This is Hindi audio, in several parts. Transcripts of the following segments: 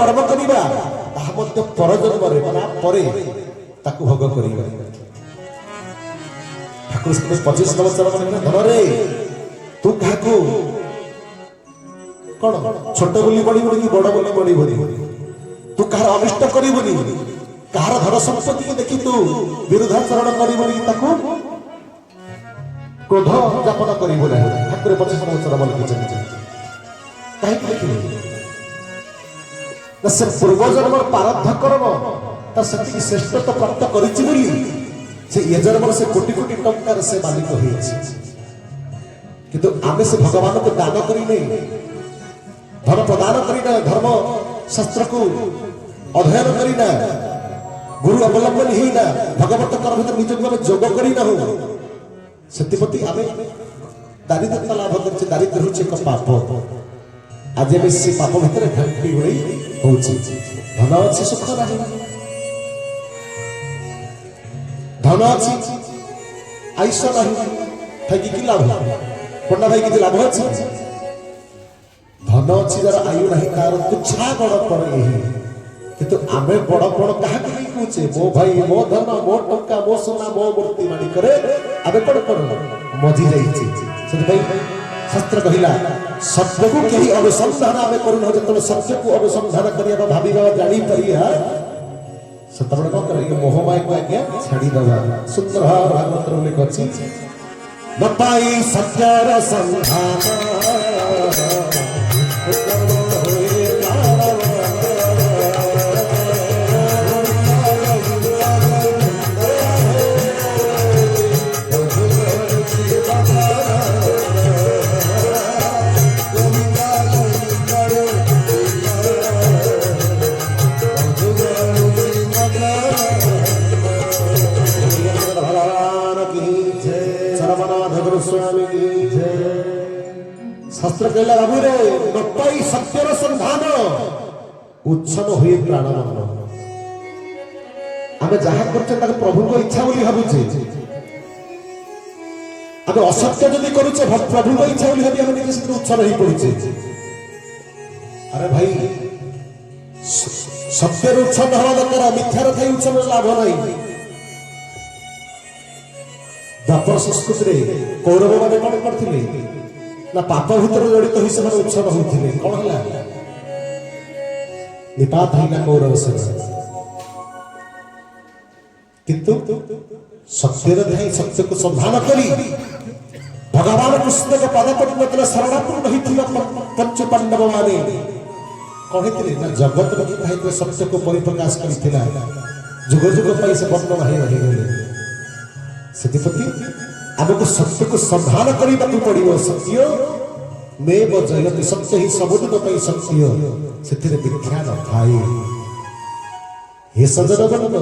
कर्म करिबा ताहा मध्य पर जन्म रे माने परे ताकु भोग करिबा ठाकुर से 25 नंबर चरण में धन रे तू काकू कोन छोट बोली बड़ी बड़ी कि बड़ बोली बड़ी बड़ी तू कहार अनिष्ट करिबनी कहार धन संपत्ति के देखि तू विरुद्धाचरण करिबनी ताकू क्रोध जापन करिबो नाही ठाकुर 25 नंबर चरण में लिखिछन काहे लिखिले से पूर्व जन्म प्रारब्ध कर्म तार सती श्रेष्ठता प्राप्त करिछि बोली से ये जन्म से कोटि कोटि टंकार से मालिक होइछि किंतु आमे से भगवान को दान करी नहीं धन प्रदान करी ना धर्म शास्त्र को अध्ययन करी ना गुरु अवलंबन ही ना भगवत कर्म भीतर निज में जोग करी ना हो सत्यपति आमे दारिद्रता लाभ करछि दारिद्र होछि एक पाप आज भी से पाप भीतर घंटी होई होछि धन अछि सुख नाही धन अछि आयुष नाही ठगी की लाभ पंडा भाई की लाभ अछि धन अछि जरा आयु नाही तार तुच्छा बड़ पर एही किंतु आमे बड़ बड़ काहा के कहूचे मो भाई मो धन मो टंका मो सोना मो मूर्ति मानी करे आबे बड़ बड़ मजी जाईछि से भाई शास्त्र कहिला सत्य को कहीं अनुसंधान आमे करू न जतले सत्य को अनुसंधान करिया भाबीबा जानी परिया सतबड़ को करे मोह माया को आज्ञा छाड़ी दवा सुंदर भागवत रे लिख अछि बताई सत्यर संधान शास्त्र कहला बाबू रे नपाई सत्यर संधान उच्छन हुए प्राण मन आमे जहा करछे ताके प्रभु को इच्छा बोली भाबुछे आमे असत्य जदी करूछे प्रभु को इच्छा बोली भाबी आमे निजे से उच्छन ही पड़ुछे अरे भाई सत्य उच्छन हवा दरकार मिथ्यार थाई उच्छन लाभ नाही द्वापर संस्कृति रे कौरव माने कोन करथिले ना पाप भीतर जड़ित हुई से उत्सव होते कौन है निपात है ना कौरव से किंतु सत्य सत्य को संधान करी भगवान कृष्ण के पद पद्म शरणापूर्ण होता पंच पांडव माने कहते ना जगत रखी सत्य को परिप्रकाश करथिला जुग जुग पाई से बर्णन है रही गले सेतिपति आमको सत्य को संधान करने को पड़ो सत्य में जयति सत्य ही सबुदिन सत्य से मिथ्या न थाए हे सज्जन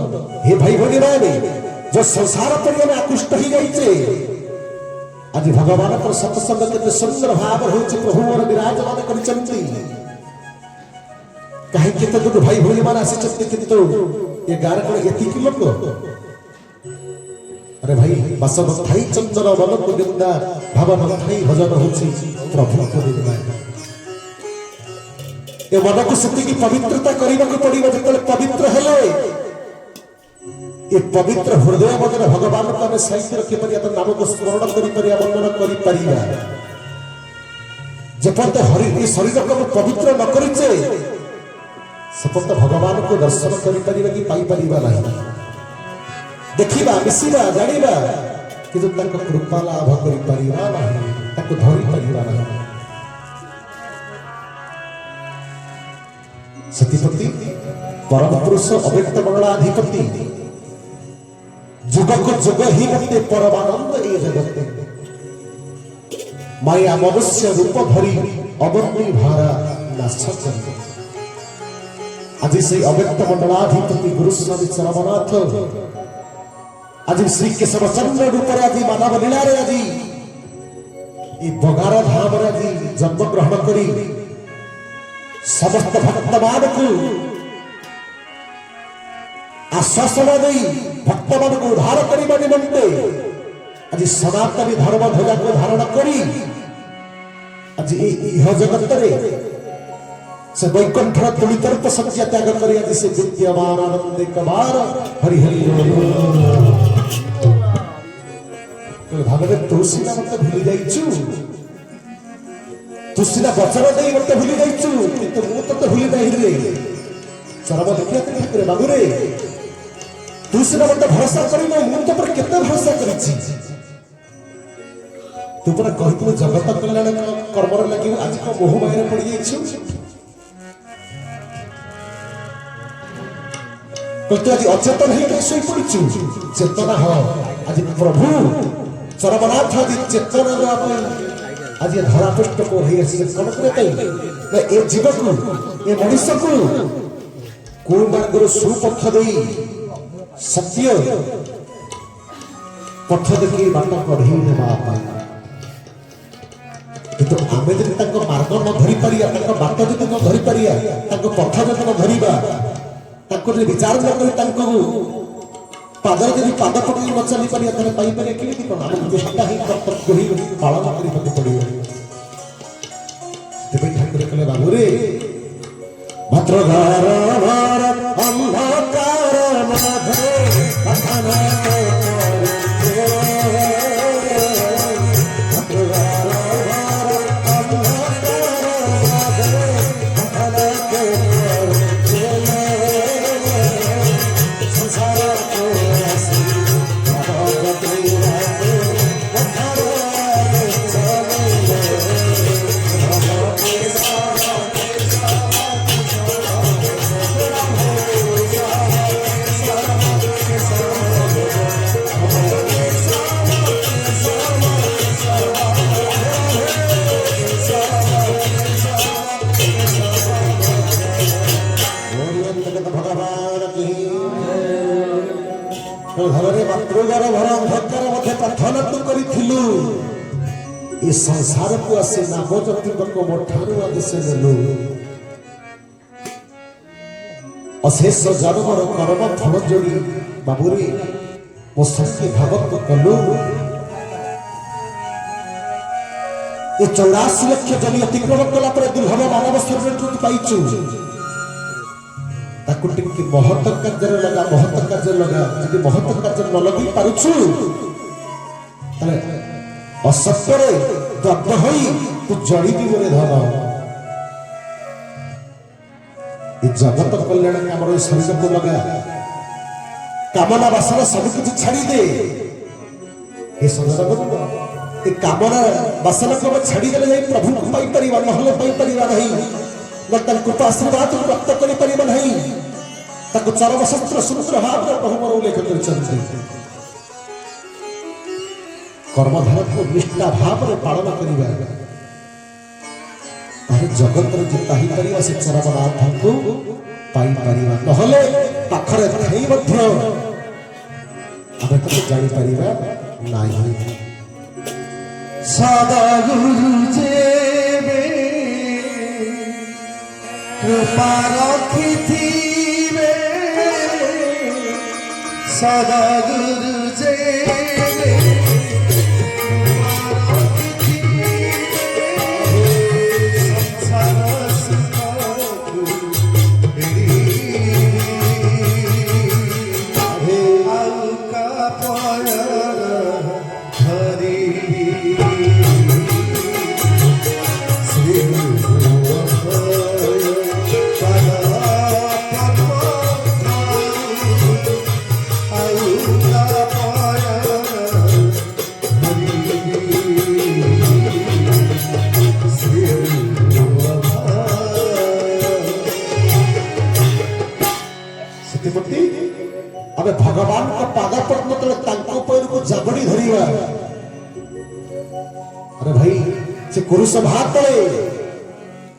हे भाई भनी माने जो संसार पर में आकृष्ट ही जाइए आज भगवान पर सत्संग के सुंदर भाव होछि प्रभु और विराजमान करिसंती काहे के तो भाई भनी मान आसी किंतु ये गार को एति कि लोक अरे भाई बसव थाई चंद्र बल को निंदा भवन थाई भजन होछि प्रभु को निंदा ए मन को सत्य की पवित्रता करबा को पड़िबो जतले पवित्र हेले ए पवित्र हृदय मदन भगवान को हमें साहित्य रखि परिया तो नाम को स्मरण करि परिया वंदन करि परिया जपत हरि ए शरीर को पवित्र न करिचे सपत भगवान को दर्शन करि परिबा कि पाई परिबा नहीं देखिबा मिसिबा जानिबा कि जो तंक कृपा लाभ करि परिबा नहीं तक धरि परिबा नहीं सतीपति परम पुरुष अव्यक्त मंगलाधिपति जुग को जुग ही गते परमानंद ए जगते माया मनुष्य रूप धरि अवन्नी भारा नाशक आज से अव्यक्त मंडलाधिपति गुरु स्वामी चरमनाथ आज श्री केशव चंद्र रूप आज मानव लीला रे आज बगार धाम रे आज जन्म ग्रहण करी समस्त भक्तमान को आश्वासन दे भक्तमान को उद्धार करने निमंते आज सनातनी धर्म ध्वजा को धारण करी आज यह जगत रे से वैकुंठ तुलितर्प सत्य त्याग करिया जिसे विद्यमान आनंद कबार हरि हरि भागवत तुलसी ना मत भूली जाइछु तुलसी ना वचन दे मत भूली जाइछु किंतु मु तो भूली नहीं रे चरम देखिया ठाकुर बाबू रे तुलसी ना मत भरोसा करिनो मु तो पर केते भरोसा करिछि तू पर कहतु जगत कल्याण कर्म लगी आज को मोह माया पड़ जाइछु कहते आज अचेतन ही कहीं सोई पड़ीछु चेतना हो आज प्रभु चरमनाथ आदि चेतना आज ये धरा पृष्ठ को ही कौन करे ना ए जीव को ए मनुष्य को कोन मार्ग सुपक्ष दे सत्य पथ देखी बाट पढ़ी नेबा किंतु आमे जदि ताको मार्ग न धरि परिया ताको बाट जदि न धरि परिया ताको पथ जदि न धरिबा ताको जदि विचार न करी ताको पादर जदि पाद पकड़ी न चली परिया तने पाई परिया केमिति कोन हम चेष्टा ही कर्तव्य ही पालन करी पके पड़ियो तेबे ठाकुर कहले बाबू रे भद्रघर भर अंधकार माधे कथन संसार को आसे नाम जति को मोठारू आदेश नेलु अशेष जन्मर कर्म फल जोड़ी बाबूरी मो शक्ति भागवत कलु ये 84 लक्ष जमी अतिक्रम कला पर दुर्लभ मानव शरीर पाइछु ताकु टिके महत कार्य लगा महत कार्य लगा जदि महत कार्य न लगी पारुछु तले असत्य दग्ध होई तू जड़ी मोरे धन ये जगत कल्याण में हमारे शरीर को लगा कामना वासना सब कुछ छाड़ी दे ये संसार ये कामना वासना को छाड़ी देले जाई प्रभु को पाई परिवा नहले पाई परिवा नहीं न तन कृपा आशीर्वाद प्राप्त करि परिवा नहीं ताको चरम शस्त्र सूत्र भाव प्रभु मोर उल्लेख करछन कर्मधार को निष्ठा भाव में पालन करिबा तारे जगत रे जिता ही परिवा से चरमनाथ को पाई परिवा नहले पाखरे थई मध्य आबे तो जानि परिवा नाही सदा गुरु जेबे कृपा रखिथिबे सदा गुरु जेबे भगवान का पादा पद्म तले तांको पैर को जाबड़ी धरिवा अरे भाई से कुरुसभा तले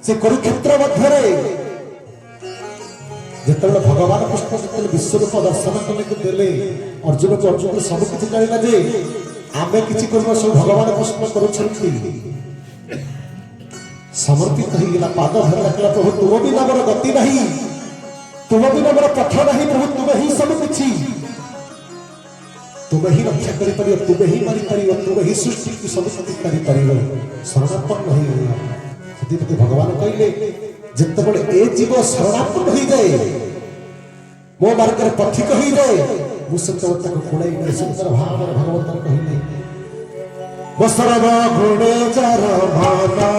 से कुरुक्षेत्र मध्यरे जेतले भगवान कृष्ण जेतले विश्व रूप दर्शन करने को देले अर्जुन को अर्जुन सब किछि जानिला जे आमे किछि करबो सब भगवान कृष्ण करूछंती समर्पित ही गेला पाद धरला कहला प्रभु तुम भी नगर गति नहीं तुम भी नगर पथ नहीं प्रभु तुम ही सब किछि तुम ही रक्षा करि परियो तुम ही मारी परियो तुम ही सृष्टि की सब शक्ति करि परियो शरणापन्न नहीं होला सतीपति भगवान कहले जितेबले ए जीव शरणापन्न हो जाए मो मार्ग पथिक हो जाए मुझे गुणाई सुंदर भाव भगवत कहले बसरव गुणे चर भाना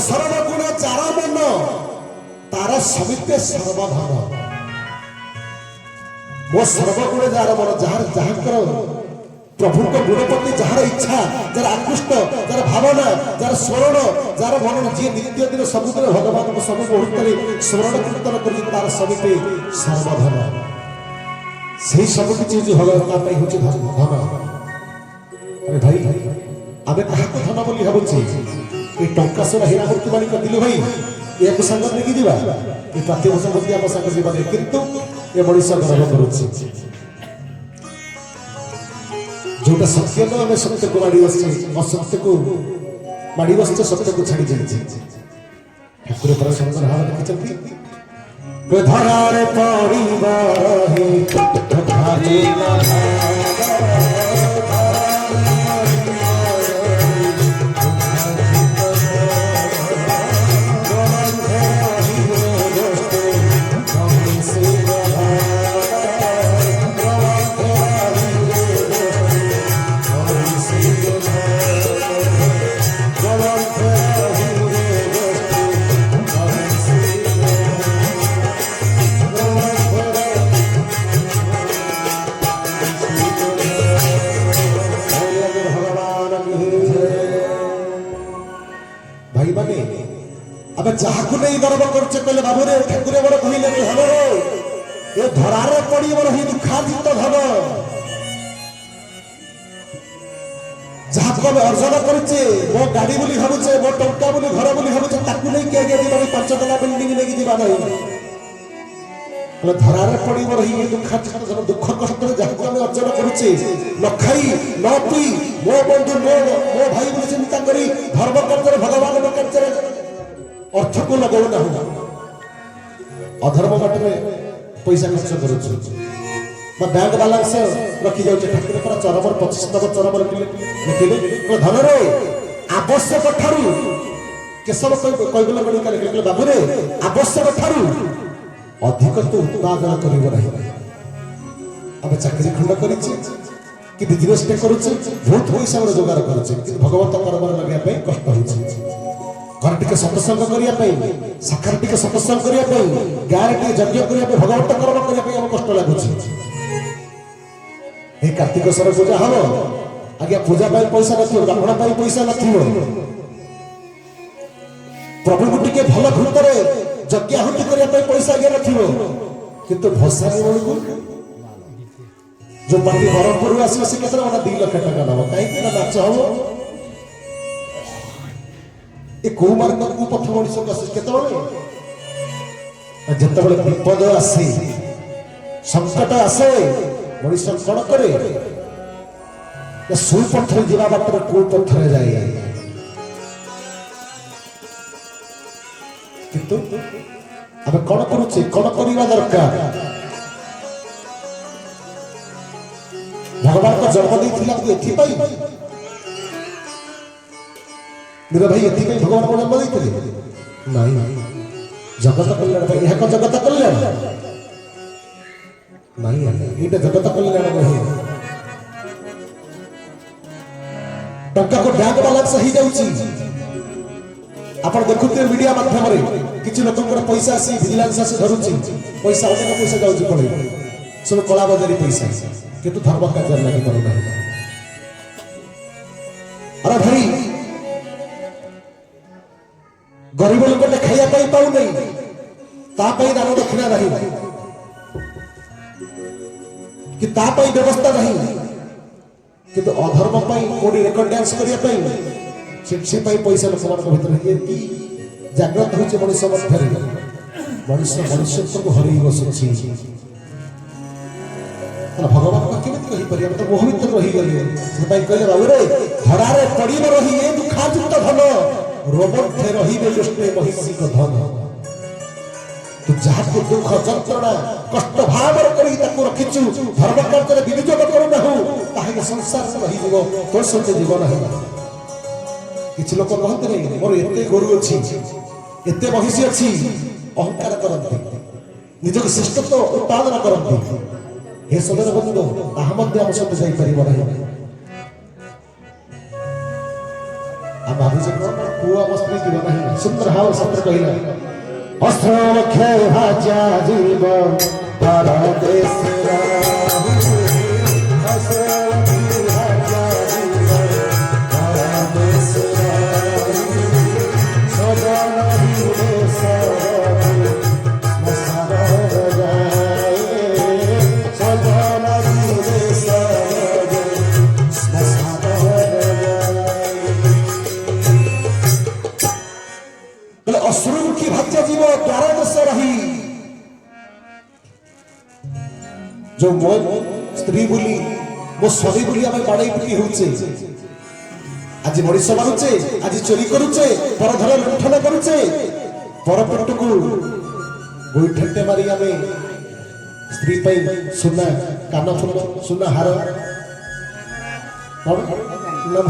सर्वगुण चारा मन तार समिते सर्वधन मो सर्वगुण जार मन जार जहां प्रभु को गुण प्रति जार इच्छा जार आकृष्ट जार भावना जार स्मरण जार मन जी नित्य दिन सबुदिन भगवान को सब मुहूर्त स्मरण कीर्तन कर तार समिते सर्वधन से सब किसी भगवान धन अरे भाई आम क्या धन बोली भावुचे ये टंका सोना हीरा मूर्ति मालिक दिलु भाई ये संग देखी जीवा ये प्रतिवर्ष मध्य आम संग जीवन किंतु ये मनुष्य गर्व करुच्छे जोटा सत्य न आम सत्य को माड़ी बसचे असत्य को माड़ी बसचे सत्य को छाड़ी जाइए ठाकुर पर सुंदर भाव लिखिछंती धरारे परिवार ही जहाँ को नहीं गर्व करछे कहले बाबू रे ठाकुर बड़ कहले हम ये धरारे पड़ी बड़ ही दुखादित धन जहाँ को अर्जन करछे मो गाड़ी बोली भाबुछे मो टंका बोली घर बोली भाबुछे ताकू नहीं के दिबा 5 तला बिल्डिंग लेके दिबा नहीं कहले धरारे पड़ी बड़ ही दुखादित धन दुख कष्ट जहाँ को हम अर्जन करछे न खाई न पी मो बंधु मो भाई बोली चिंता करी धर्म कार्य भगवान के कार्य अर्थ को लगाऊ ना अधर्म बाट में पैसा खर्च कर बैंक बालांस रखी जाऊे ठाकुर पर चरम 25 नंबर चरम लिखिले धन रे आवश्यक ठारू केशव कैगल गणिका लिखिले बाबू रे आवश्यक ठारू अधिक तो उत्पादन करिव नहीं अब चाकरी खंड करिछि कि बिजनेस टे करूछि बहुत पैसा रोजगार करूछि कि भगवत कर्म लगे पे कष्ट होछि घर टिके सत्संग करिया पे साखर टिके सत्संग करिया पे गाय टिके यज्ञ करिया पे भगवत कर्म करिया पे हम कष्ट लागुछि हे कार्तिकेश्वर पूजा हलो आगे पूजा पाई पैसा नथियो ब्राह्मण पाई पैसा नथियो प्रभु को टिके भल भूतरे यज्ञ आहुति करिया पे पैसा आगे नथियो किंतु भसानी बळकु जो पार्टी बरमपुर आसी से केतना बड़ा 2 लाख टका नबो काई कि ना नाच हो ए को मार्ग को पथ मनुष्य को केतबळे जेतबळे विपद आसे संकट आसे मनुष्य कोन करे या सुई पत्थर जीवा बाटर को पत्थर जाए किंतु अब कोन करूचे कोन करिवा दरकार भगवान को जन्म देथिला कि एथि पाई मेरा भाई एथि पाई भगवान को जन्म देथिले नहीं जगत कल्याण भाई यह को जगत कल्याण नहीं एटा जगत कल्याण नहीं टंका को बैंक बैलेंस ही जाउची आपण देखुते मीडिया माध्यम रे किछि लोकंकर पैसा आसी विजिलेंस आसी धरुची पैसा अनेक पैसा जाउची पळे सब कला बाजारी पैसा किंतु धर्म कार्य लगी करू ना अरे भाई गरीब लोक ने खाया पाई पाउ नहीं ता पाई दान दक्षिणा नहीं कि ता पाई व्यवस्था नहीं किंतु अधर्म पाई कोडी रेकर्ड डांस करिया पाई शिक्षे पाई पैसा लोक मान भीतर ये की जागृत होचे मनुष्य मध्यरे मनुष्य मनुष्यत्व को हरई बसुची भगवान को केमिति कहि परिया तो मोह भीतर रही गले से भाई कहले बाबू रे धरारे पड़ी न रही ए दुखाजुक्त धन रोमथे रही बे दुष्टे महिषी को धन तू जहा को दुख जंत्रणा कष्ट भाव करी ताको रखिछु धर्म कार्य रे विनियोग करू न हो ताहे संसार से रही जीव तो सत्य जीवन है किछ लोक कहते नहीं मोर एते गुरु अछि एते महिषी अछि अहंकार करते निजक श्रेष्ठत्व उत्पादन करते हे सदर बंधु ताहा मध्य हम सब जाई परिबो नहीं आ बाबू जी को पुआ मस्ती जीव नहीं सुंदर हाव सत्र कहिला अस्त्र लखे भाजा जीव परदेश असुरमुखी भाज्य जीव द्वारा देश रही जो मो स्त्री बोली मो स्वामी बोली आम बाड़े पिटी होचे आज मनीष मारुचे आज चोरी करुचे पर धर लुंठन करुचे पर पेट को गोइठे मारी आम स्त्री सुना कान फुल सुना हार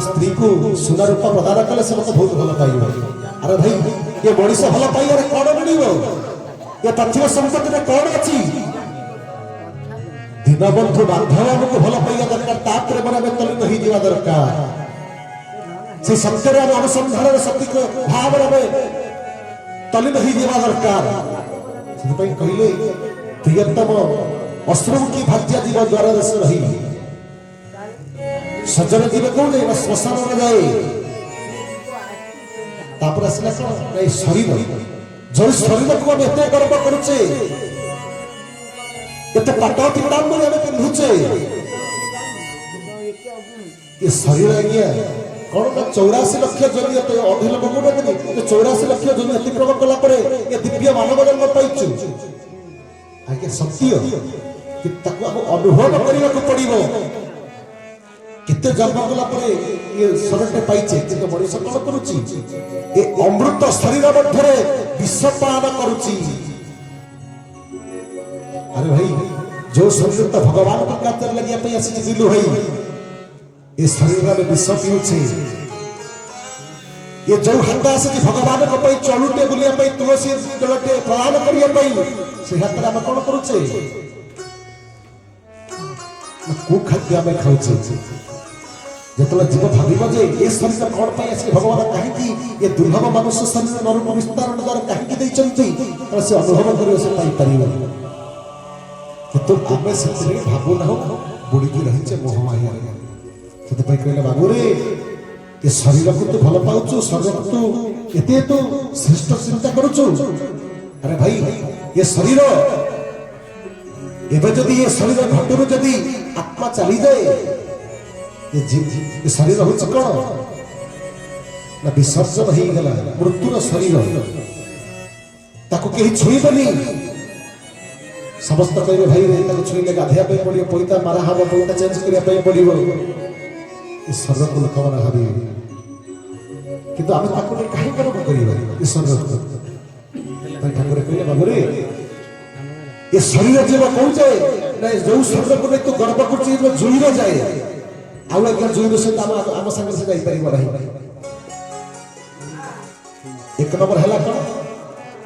स्त्री को सुना रूपा प्रदान कले से मत बहुत भल पाइब अरे भाई ये मनीष भल पाइबार कौन मिल ये पार्थिव संपत्ति में कौन अच्छी दीनबंधु बांधव आमको भल पाइबा दरकार तापर बराबर तली नहीं दिवा दरकार से सत्यर अनुसंधान सत्य भाव तली नहीं दिवा दरकार कहले प्रियतम अश्रुमुखी भाज्य जीव द्वारा देश रही सज्जन जीव कौन जाए श्मशान में जाए तापर आसला कौन शरीर जो शरीर को आम एत गर्व करुचे एत पाट पिताम्बरी आम पिंधुचे ये शरीर आज्ञा कौन ना 84 लक्ष जन अधे लोक कौन 84 लक्ष जन अतिक्रम कला ये दिव्य मानव जन्म पाइचु आज्ञा सत्य कि अनुभव करने को पड़ो केते जन्म कला ये शरीर पाइचे कि मनीष कौन करुची ये अमृत शरीर मध्य विषपान करुची अरे भाई जो शरीर तो भगवान को कार्य लगे आसी दिलु भाई ये शरीर में विष पीछे ये जो हाथ आसे भगवान को चलुटे बुलिया तुलसी जलटे प्रदान करने से हाथ आम कौन करुचे को खाद्य आम खाऊचे जिते जीव भाव जे ये शरीर कौन पाई आस भगवान कहीं ये दुर्लभ मनुष्य शरीर नरूप विस्तारण द्वारा कहीं से अनुभव कर किंतु आम से भावु ना बुड़ी रही मोहमाया से कहले बाबू रे ये शरीर को तू भल पाचु शरीर को तू एते तो श्रेष्ठ चिंता करुचु अरे भाई ये शरीर एवं जदि ये शरीर घटरू जदि आत्मा चली जाए ये शरीर हूँ कौन ना विसर्जन हो गला मृत्युर शरीर ताको कहीं छुईबनी समस्त कहे भाई रे छुईले गाधिया पड़ो पैसा मारा हम पैसा चेंज करने पड़ो ये शरीर को लोक मैंने भावी किंतु आम कहीं गर्व कर ठाकुर कहले बाबू रे ये शरीर जीव कौन जाए जो शरीर को नहीं तू गर्व कर जुईर जाए आउ आज्ञा जुईर सहित आम सागर से जापर एक नंबर है कौन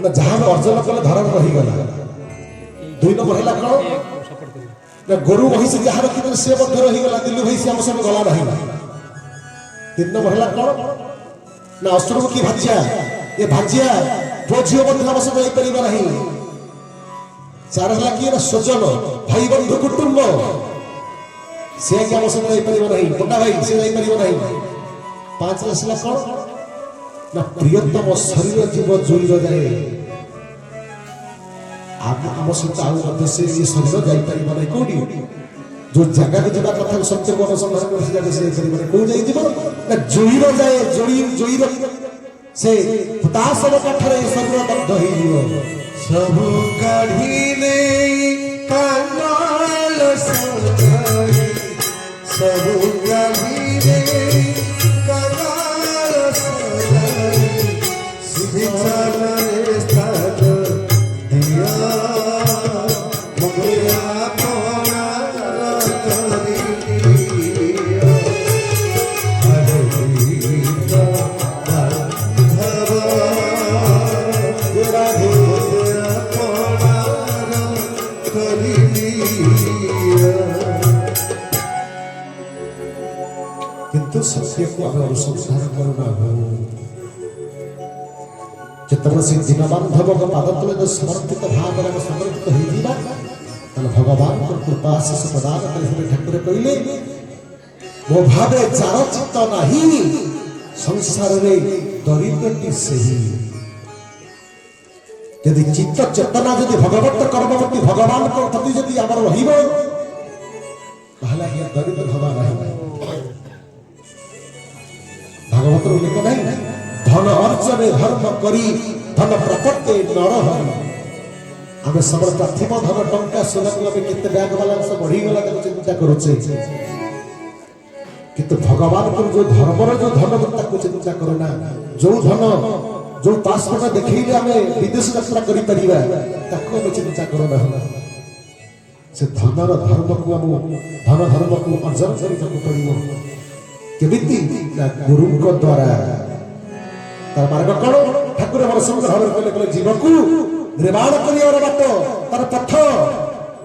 ना जहाँ अर्जन कले धरण रहीगला दुई नंबर है कौन ना गोरु महिषी जहाँ रखी सी रहीगला दिल्ली भाई सी आम सब गला रही तीन नंबर है कौन ना अश्रुमुखी भाज्या ये भाज्या पुओ झील आम सब जापर नहीं चार है किए ना स्वजन भाई बंधु कुटुंब से आम सब जापर नहीं मुंडा भाई से जापर नहीं पांच आसला कौन ना प्रियतम शरीर जीव जुईर जाए आम सहित आउ से शरीर जापर नहीं कौटी जो जगह को जगह कथा सत्य को अनुसंधान कर कौन जाए जुईर जाए जुईर से हुताशर काठरे शरीर दग्ध हो सबु काढ़ीने कांगाल सजाई सबु काढ़ीने कांगाल सजाई विचारे स्थान दिया मुगया पौना करिया हरे कृष्ण माधव राधे पौना करिया किंतु सत्य को आम अनुसंधान करना हो जितने से दीनबांधव पाद तले समर्पित भाव समर्पित हो भगवान को कृपा आशीष प्रदान कर ठाकुर कहले मो भावे जार चित्त नहीं संसार रे दरिद्रटी सही यदि चित्त चेतना यदि भगवत कर्मवती भगवान को प्रति यदि आमर रहिबो ताहले ये दरिद्र हवा नहीं भागवत उल्लेख नहीं धन अर्जने धर्म करी धन प्रपत्ति नर हरि आम सब पार्थिव धन टंका सुनक केते बैंक बैलेंस बढ़ी गला चिंता करुचे किंतु भगवान को जो धर्मर जो धन ताको चिंता करना जो धन जो पासपोर्ट देखिले आम विदेश यात्रा करि परिबा ताको आम चिंता करना से धनर धर्म को आम धन धर्म को अर्जन करिବାକୁ पड़िबो केमिति गुरु को द्वारा तार मार्ग कौन ठाकुर मोर सुंदर भाव कहले जीव को निर्माण करियार बाट तार पथ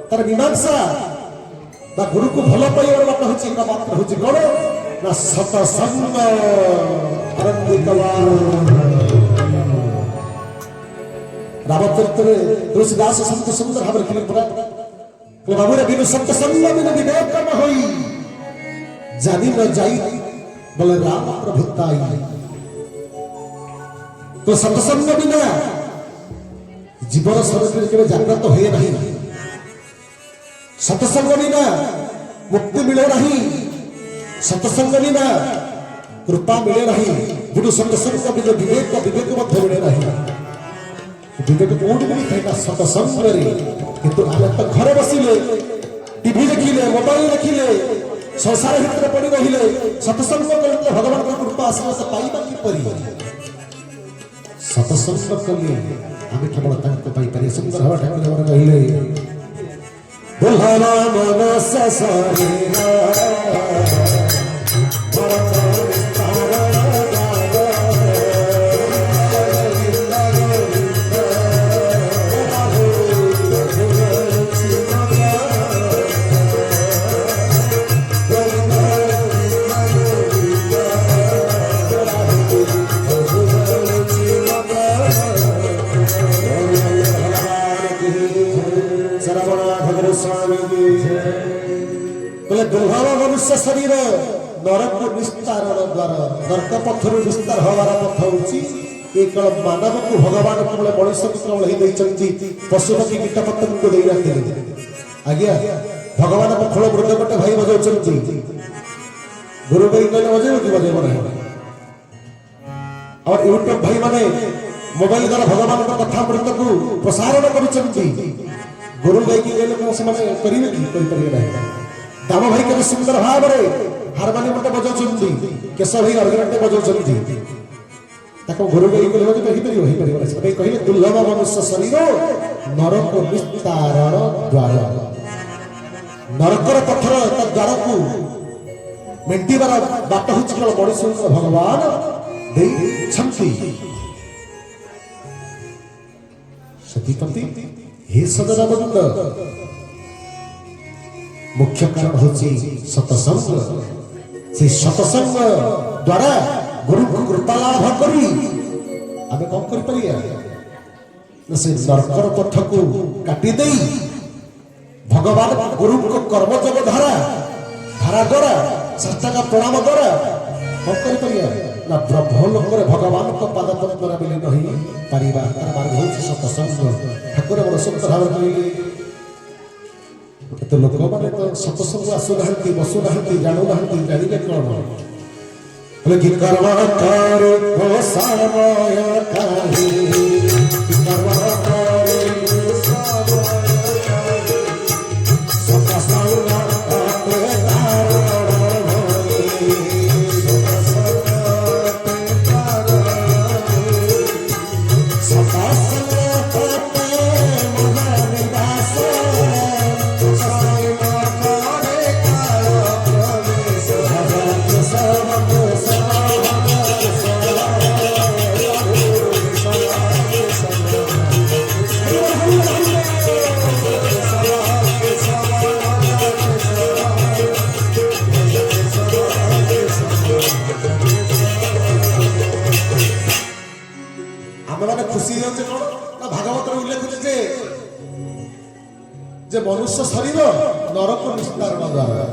तार मीमांसा बा गुरु को भल पाइबार बाट होछि एकमात्र होछि कौन ना सतसंग रामचरित्र तुलसीदास संत सुंदर भाव लिखले पुरा बाबूरे बिनु सतसंग बिनु विवेक न होई जानी न जाई बोले राम प्रभुताई तो सत्संग बिना जीवन शरीर के जागृत हुए नहीं सत्संग बिना मुक्ति मिले नहीं सत्संग बिना कृपा मिले नहीं बिनु सत्संग बिना विवेक मध्य मिले नहीं विवेक कौन मिलता है सत्संग किंतु आम तो घर बसिले टीवी देखिले मोबाइल देखिले संसार भितर पड़ी रहिले सत्संग करते भगवान को कृपा आशीर्वाद पाइबा कि परि सत्संग कले आमे केवल तांको पाई पारे सुंदर हवा ठाकुर हमर कहले बुल्हाना मनस शरीरा दुर्भाव मनुष्य शरीर नरक विस्तार द्वारा नरक पथर विस्तार हवार पथ होची केवल मानव को भगवान केवल मनुष्य को केवल ही देइचंती पशु पक्षी कीट पतंग को देई राखते आज्ञा भगवान को फल मृग गोटे भाई बजाउचंती गुरु भाई कहले बजेबो कि बजेबो नहीं और यूट्यूब भाई माने मोबाइल द्वारा भगवान को कथा मृत को प्रसारण करूचंती गुरु भाई की कहले को समाज करिवे कि कोई परिवे नहीं दाम भाई के सुंदर भाव रे हारमोनियम मते बजाउचंती केशव भाई अर्गेंटे बजाउचंती ताको गुरु भाई कहले कि कहि परियो ही परियो भाई कहले दुर्लभ मनुष्य शरीर नरक विस्तारण द्वार नरकर पथर त द्वार को मेंटीबार बाट होछि केवल मनुष्य भगवान देई छंती सतीपति हे सदना बंद मुख्य कारण होची सतसंग से सतसंग द्वारा गुरु को कृपा लाभ करी आमे कम करि परिया से नरकर पथ को काटी देई भगवान गुरु को कर्मजग धारा द्वारा सत्ता प्रणाम द्वारा कम करि परिया ना ब्रह्मलोक भगवान को पाद द्वारा मिले नहीं परिवार तार मार्ग होची सतसंग ठाकुर मोर सुंदर भाव कहले तो लोक माने तो सतसंग आसु ना बसु ना जानू ना जानिले कौन कि कर्म करे हो समय काहे कर्म करे हो समय काहे सत्संग आते कारण होए सत्संग आते कारण सत्संग आते महानिदास सत्संग करे काल प्रवेश भगत सर्वक आम खुशी होचे कौन ना भागवत उल्लेख होचे जे मनुष्य शरीर नरक निस्तारण द्वारा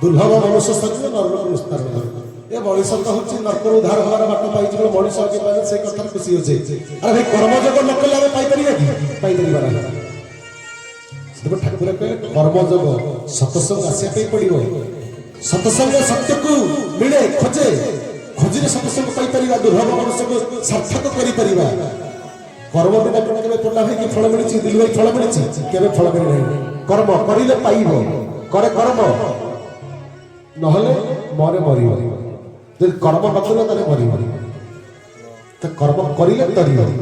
दुर्लभ मनुष्य शरीर नरक निस्तारण द्वारा ये मनुष्य तो हूँ नरक उद्धार हमारा बाट पाई मनुष्य के पाए से कथा खुशी होचे अरे भाई कर्मयोग न कले आम पाइपर कि ठाकुर कहले कर्मयोग सत्संग आसिया पड़ो सत्संग सत्य को मिले खोजे खोजिले सत्संग पाइपर दुर्लभ मनुष्य को सार्थक कर कर्म बिना केवे पड़ा भाई फल मिली दिल भाई फल मिली केवे फल मिली ना कर्म करिले पाइब करे कर्म नहले मरे मरिब जब कर्म न करिले ताले मरिब तो कर्म करिले तरिब।